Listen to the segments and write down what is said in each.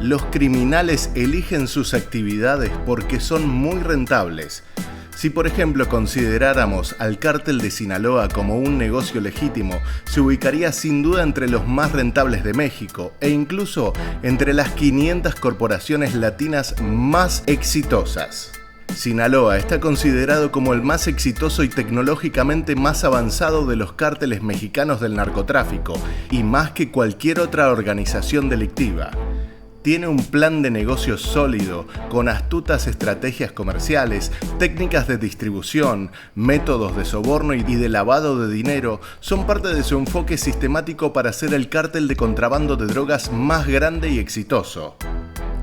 Los criminales eligen sus actividades porque son muy rentables. Si por ejemplo consideráramos al cártel de Sinaloa como un negocio legítimo, se ubicaría sin duda entre los más rentables de México e incluso entre las 500 corporaciones latinas más exitosas. Sinaloa está considerado como el más exitoso y tecnológicamente más avanzado de los cárteles mexicanos del narcotráfico y más que cualquier otra organización delictiva. Tiene un plan de negocio sólido, con astutas estrategias comerciales, técnicas de distribución, métodos de soborno y de lavado de dinero, son parte de su enfoque sistemático para ser el cártel de contrabando de drogas más grande y exitoso.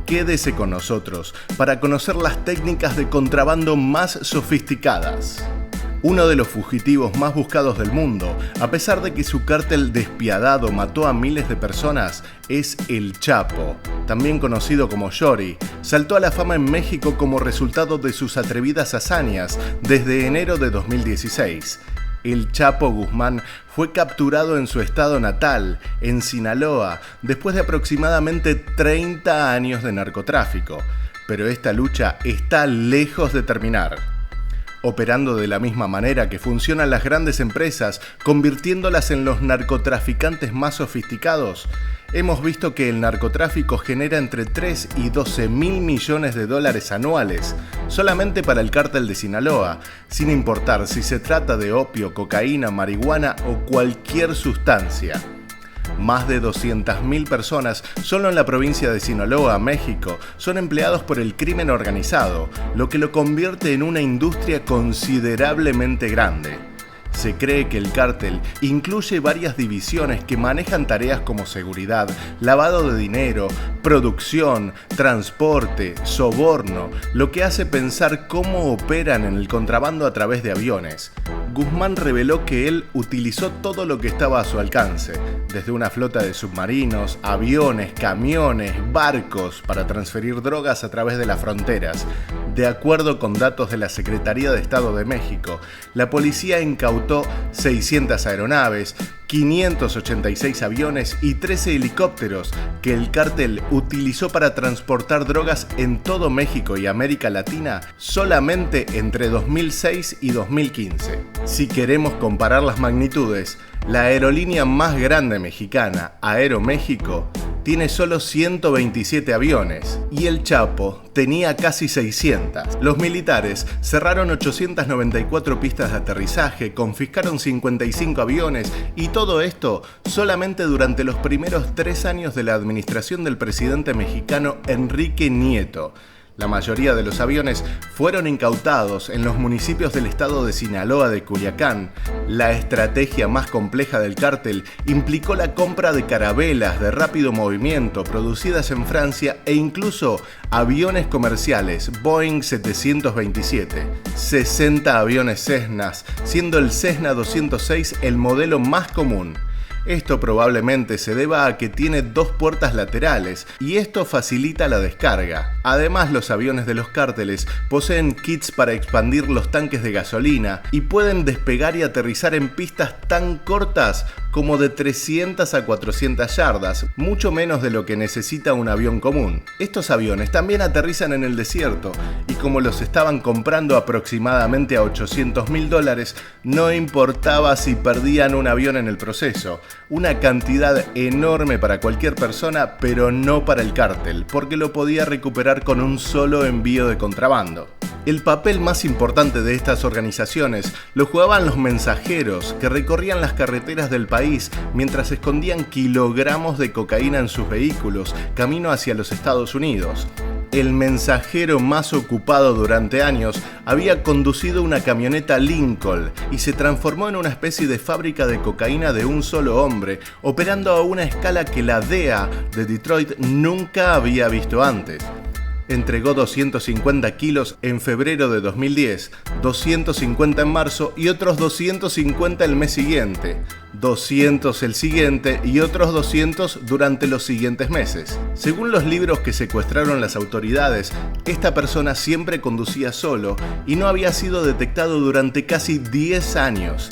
Quédese con nosotros para conocer las técnicas de contrabando más sofisticadas. Uno de los fugitivos más buscados del mundo, a pesar de que su cártel despiadado mató a miles de personas, es El Chapo, también conocido como Shori. Saltó a la fama en México como resultado de sus atrevidas hazañas desde enero de 2016. El Chapo Guzmán fue capturado en su estado natal, en Sinaloa, después de aproximadamente 30 años de narcotráfico. Pero esta lucha está lejos de terminar. Operando de la misma manera que funcionan las grandes empresas, convirtiéndolas en los narcotraficantes más sofisticados, hemos visto que el narcotráfico genera entre 3 y 12 mil millones de dólares anuales, solamente para el cártel de Sinaloa, sin importar si se trata de opio, cocaína, marihuana o cualquier sustancia. Más de 200.000 personas solo en la provincia de Sinaloa, México, son empleados por el crimen organizado, lo que lo convierte en una industria considerablemente grande. Se cree que el cártel incluye varias divisiones que manejan tareas como seguridad, lavado de dinero, producción, transporte, soborno, lo que hace pensar cómo operan en el contrabando a través de aviones. Guzmán reveló que él utilizó todo lo que estaba a su alcance, desde una flota de submarinos, aviones, camiones, barcos, para transferir drogas a través de las fronteras. De acuerdo con datos de la Secretaría de Estado de México, la policía incautó 600 aeronaves, 586 aviones y 13 helicópteros que el cártel utilizó para transportar drogas en todo México y América Latina solamente entre 2006 y 2015. Si queremos comparar las magnitudes, la aerolínea más grande mexicana, Aeroméxico, tiene solo 127 aviones y el Chapo tenía casi 600. Los militares cerraron 894 pistas de aterrizaje, confiscaron 55 aviones y todo esto solamente durante los primeros 3 años de la administración del presidente mexicano Enrique Nieto. La mayoría de los aviones fueron incautados en los municipios del estado de Sinaloa de Culiacán. La estrategia más compleja del cártel implicó la compra de carabelas de rápido movimiento producidas en Francia e incluso aviones comerciales Boeing 727, 60 aviones Cessnas, siendo el Cessna 206 el modelo más común. Esto probablemente se deba a que tiene 2 puertas laterales y esto facilita la descarga. Además, los aviones de los cárteles poseen kits para expandir los tanques de gasolina y pueden despegar y aterrizar en pistas tan cortas como de 300 a 400 yardas, mucho menos de lo que necesita un avión común. Estos aviones también aterrizan en el desierto y como los estaban comprando aproximadamente a $800.000, no importaba si perdían un avión en el proceso. Una cantidad enorme para cualquier persona, pero no para el cártel, porque lo podía recuperar con un solo envío de contrabando. El papel más importante de estas organizaciones lo jugaban los mensajeros que recorrían las carreteras del país mientras escondían kilogramos de cocaína en sus vehículos camino hacia los Estados Unidos. El mensajero más ocupado durante años había conducido una camioneta Lincoln y se transformó en una especie de fábrica de cocaína de un solo hombre, operando a una escala que la DEA de Detroit nunca había visto antes. Entregó 250 kilos en febrero de 2010, 250 en marzo y otros 250 el mes siguiente, 200 el siguiente y otros 200 durante los siguientes meses. Según los libros que secuestraron las autoridades, esta persona siempre conducía solo y no había sido detectado durante casi 10 años.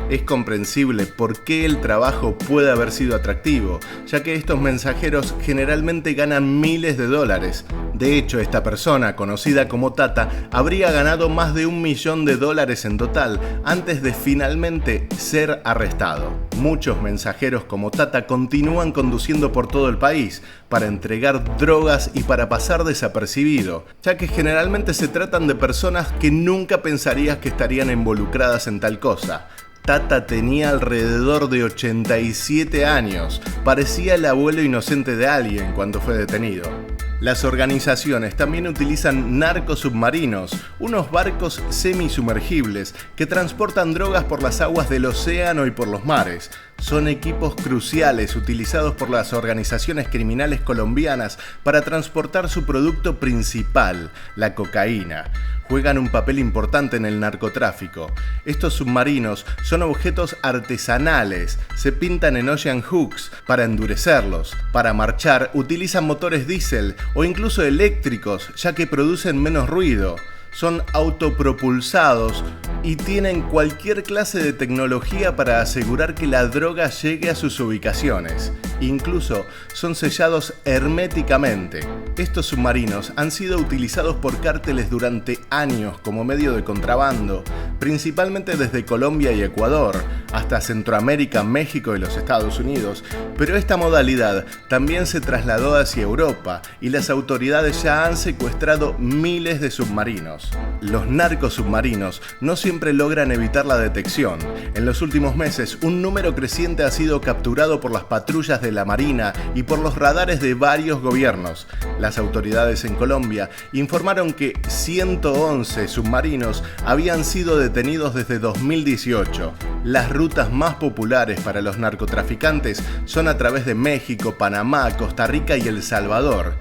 Es comprensible por qué el trabajo puede haber sido atractivo, ya que estos mensajeros generalmente ganan miles de dólares. De hecho, esta persona, conocida como Tata, habría ganado más de $1 millón en total antes de finalmente ser arrestado. Muchos mensajeros como Tata continúan conduciendo por todo el país para entregar drogas y para pasar desapercibido, ya que generalmente se tratan de personas que nunca pensarías que estarían involucradas en tal cosa. Tata tenía alrededor de 87 años, parecía el abuelo inocente de alguien cuando fue detenido. Las organizaciones también utilizan narcosubmarinos, unos barcos semisumergibles que transportan drogas por las aguas del océano y por los mares. Son equipos cruciales utilizados por las organizaciones criminales colombianas para transportar su producto principal, la cocaína. Juegan un papel importante en el narcotráfico. Estos submarinos son objetos artesanales, se pintan en ocean hooks para endurecerlos. Para marchar utilizan motores diésel o incluso eléctricos, ya que producen menos ruido. Son autopropulsados y tienen cualquier clase de tecnología para asegurar que la droga llegue a sus ubicaciones. Incluso son sellados herméticamente. Estos submarinos han sido utilizados por cárteles durante años como medio de contrabando, principalmente desde Colombia y Ecuador, hasta Centroamérica, México y los Estados Unidos, pero esta modalidad también se trasladó hacia Europa y las autoridades ya han secuestrado miles de submarinos. Los narcosubmarinos no siempre logran evitar la detección. En los últimos meses, un número creciente ha sido capturado por las patrullas de la Marina y por los radares de varios gobiernos. Las autoridades en Colombia informaron que 111 submarinos habían sido detenidos desde 2018. Las rutas más populares para los narcotraficantes son a través de México, Panamá, Costa Rica y El Salvador.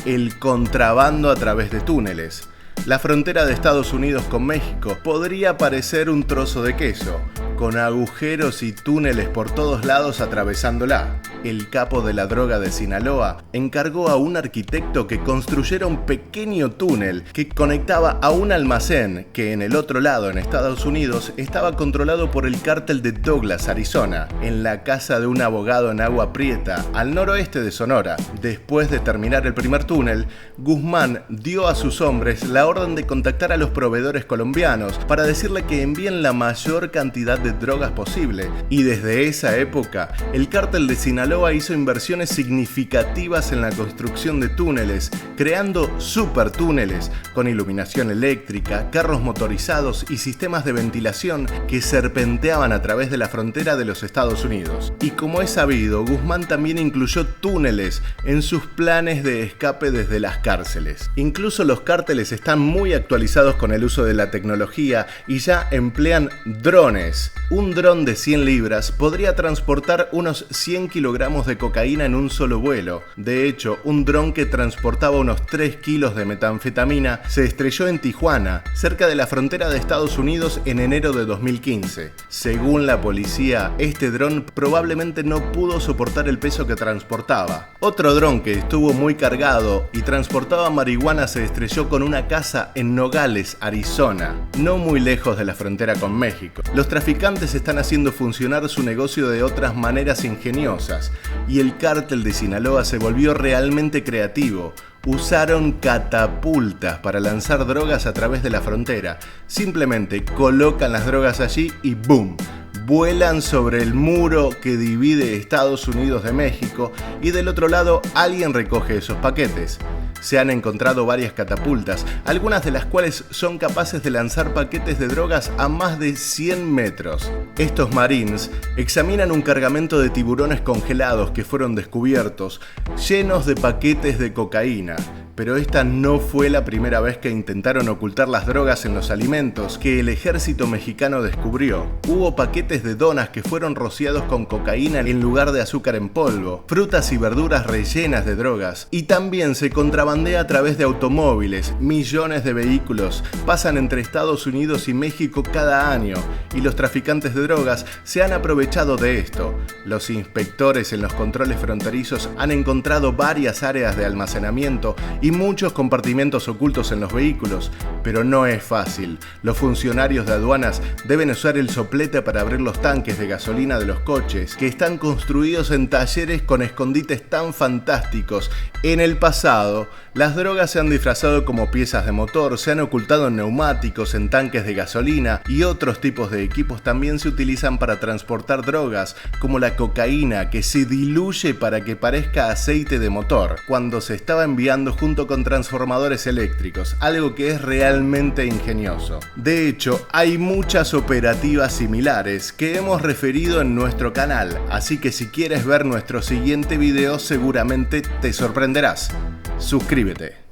El contrabando a través de túneles. La frontera de Estados Unidos con México podría parecer un trozo de queso, con agujeros y túneles por todos lados atravesándola. El capo de la droga de Sinaloa encargó a un arquitecto que construyera un pequeño túnel que conectaba a un almacén que en el otro lado, en Estados Unidos, estaba controlado por el cártel de Douglas, Arizona, en la casa de un abogado en Agua Prieta, al noroeste de Sonora. Después de terminar el primer túnel, Guzmán dio a sus hombres la orden de contactar a los proveedores colombianos para decirle que envíen la mayor cantidad de drogas posible. Y desde esa época, el cártel de Sinaloa hizo inversiones significativas en la construcción de túneles, creando supertúneles con iluminación eléctrica, carros motorizados y sistemas de ventilación que serpenteaban a través de la frontera de los Estados Unidos. Y como es sabido, Guzmán también incluyó túneles en sus planes de escape desde las cárceles. Incluso los cárteles están muy actualizados con el uso de la tecnología y ya emplean drones. Un dron de 100 libras podría transportar unos 100 kilogramos de cocaína en un solo vuelo. De hecho, un dron que transportaba unos 3 kilos de metanfetamina se estrelló en Tijuana, cerca de la frontera de Estados Unidos en enero de 2015. Según la policía, este dron probablemente no pudo soportar el peso que transportaba. Otro dron que estuvo muy cargado y transportaba marihuana se estrelló con una casa en Nogales, Arizona, no muy lejos de la frontera con México. Los traficantes están haciendo funcionar su negocio de otras maneras ingeniosas y el cártel de Sinaloa se volvió realmente creativo. Usaron catapultas para lanzar drogas a través de la frontera. Simplemente colocan las drogas allí y ¡boom! Vuelan sobre el muro que divide Estados Unidos de México y del otro lado alguien recoge esos paquetes. Se han encontrado varias catapultas, algunas de las cuales son capaces de lanzar paquetes de drogas a más de 100 metros. Estos Marines examinan un cargamento de tiburones congelados que fueron descubiertos, llenos de paquetes de cocaína. Pero esta no fue la primera vez que intentaron ocultar las drogas en los alimentos que el ejército mexicano descubrió. Hubo paquetes de donas que fueron rociados con cocaína en lugar de azúcar en polvo, frutas y verduras rellenas de drogas, y también se contrabandea a través de automóviles. Millones de vehículos pasan entre Estados Unidos y México cada año, y los traficantes de drogas se han aprovechado de esto. Los inspectores en los controles fronterizos han encontrado varias áreas de almacenamiento y y muchos compartimentos ocultos en los vehículos, pero no es fácil. Los funcionarios de aduanas deben usar el soplete para abrir los tanques de gasolina de los coches, que están construidos en talleres con escondites tan fantásticos. En el pasado, las drogas se han disfrazado como piezas de motor, se han ocultado en neumáticos, en tanques de gasolina y otros tipos de equipos también se utilizan para transportar drogas, como la cocaína, que se diluye para que parezca aceite de motor, cuando se estaba enviando junto con transformadores eléctricos, algo que es realmente ingenioso. De hecho, hay muchas operativas similares que hemos referido en nuestro canal, así que si quieres ver nuestro siguiente video seguramente te sorprenderás. Suscríbete.